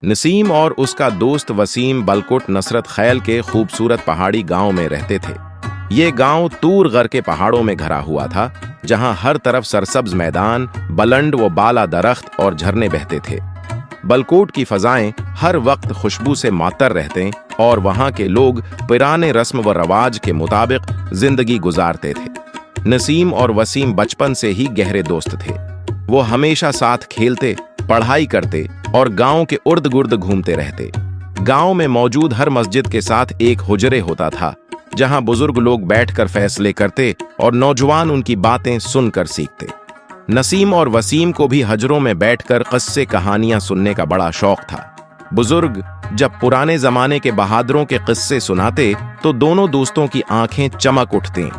नसीम और उसका दोस्त वसीम बलकोट नसरत खैल के खूबसूरत पहाड़ी गांव में रहते थे। ये गांव तूर गर के पहाड़ों में घरा हुआ था, जहां हर तरफ सरसब्ज मैदान, बुलंद व बाला दरख्त और झरने बहते थे। बलकोट की फजाएं हर वक्त खुशबू से मातर रहते और वहां के लोग पुराने रस्म व रवाज के मुताबिक जिंदगी गुजारते थे। नसीम और वसीम बचपन से ही गहरे दोस्त थे। वो हमेशा साथ खेलते, पढ़ाई करते और गांव के उर्द गुर्द घूमते रहते। गांव में मौजूद हर मस्जिद के साथ एक हुजरे होता था, जहां बुजुर्ग लोग बैठकर फैसले करते और नौजवान उनकी बातें सुनकर सीखते। नसीम और वसीम को भी हजरों में बैठकर किस्से कहानियां सुनने का बड़ा शौक था। बुजुर्ग जब पुराने जमाने के बहादुरों के किस्से सुनाते तो दोनों दोस्तों की आंखें चमक उठती।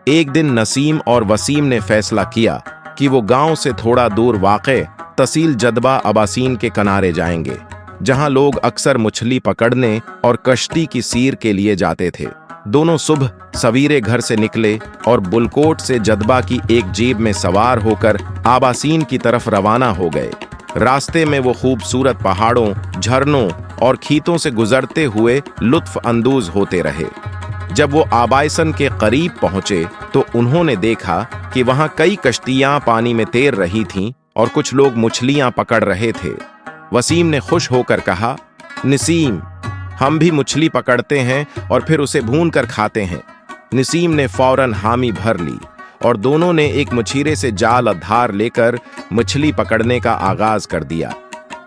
एक दिन नसीम और वसीम ने फैसला किया कि वो गांव से थोड़ा दूर वाक़े तहसील जदबा अबासीन के किनारे जाएंगे, जहां लोग अक्सर मछली पकड़ने और कश्ती की सीर के लिए जाते थे। दोनों सुबह सवीरे घर से निकले और बुलकोट से जदबा की एक जीप में सवार होकर आबासीन की तरफ रवाना हो गए। रास्ते में वो खूबसूरत पहाड़ों, झरनों और खीतों से गुजरते हुए लुत्फ अंदोज होते रहे। जब वो आबासन के करीब पहुंचे तो उन्होंने देखा कि वहां कई कश्तियां पानी में तैर रही थीं और कुछ लोग मछलियां पकड़ रहे थे। वसीम ने खुश होकर कहा, नसीम, हम भी मछली पकड़ते हैं और फिर उसे भून कर खाते हैं। नसीम ने फौरन हामी भर ली और दोनों ने एक मछीरे से जाल धार लेकर मछली पकड़ने का आगाज कर दिया।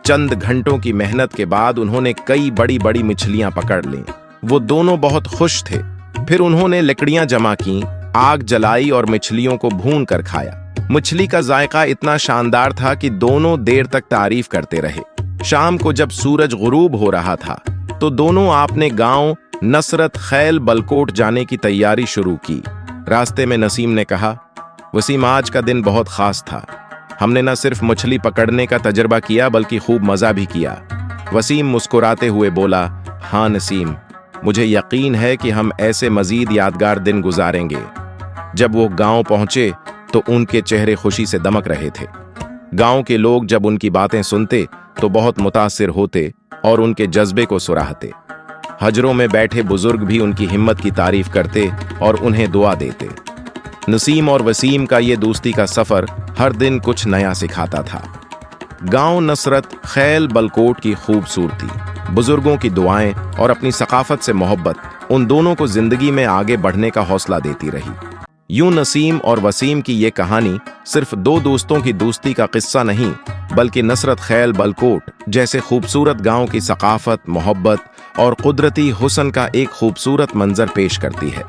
चंद घंटों की मेहनत के बाद उन्होंने कई बड़ी बड़ी मछलियां पकड़ लीं। वो दोनों बहुत खुश थे। फिर उन्होंने लकड़ियां जमा की, आग जलाई और मछलियों को भून कर खाया। मछली का जायका इतना शानदार था कि दोनों देर तक तारीफ करते रहे। शाम को जब सूरज गुरूब हो रहा था तो दोनों अपने गांव नसरत खैल बलकोट जाने की तैयारी शुरू की। रास्ते में नसीम ने कहा, वसीम, आज का दिन बहुत खास था। हमने न सिर्फ मछली पकड़ने का तजर्बा किया बल्कि खूब मजा भी किया। वसीम मुस्कुराते हुए बोला, हाँ नसीम, मुझे यकीन है कि हम ऐसे मजीद यादगार दिन गुजारेंगे। जब वो गांव पहुंचे तो उनके चेहरे खुशी से दमक रहे थे। गांव के लोग जब उनकी बातें सुनते तो बहुत मुतासिर होते और उनके जज्बे को सराहते। हजरों में बैठे बुजुर्ग भी उनकी हिम्मत की तारीफ करते और उन्हें दुआ देते। नसीम और वसीम का ये दोस्ती का सफर हर दिन कुछ नया सिखाता था। गांव नसरत खैल बलकोट की खूबसूरती, बुजुर्गों की दुआएं और अपनी सकाफत से मोहब्बत उन दोनों को जिंदगी में आगे बढ़ने का हौसला देती रही। यूं नसीम और वसीम की ये कहानी सिर्फ दो दोस्तों की दोस्ती का किस्सा नहीं, बल्कि नसरत खैल बलकोट जैसे खूबसूरत गांव की सकाफत, मोहब्बत और कुदरती हुस्न का एक खूबसूरत मंजर पेश करती है।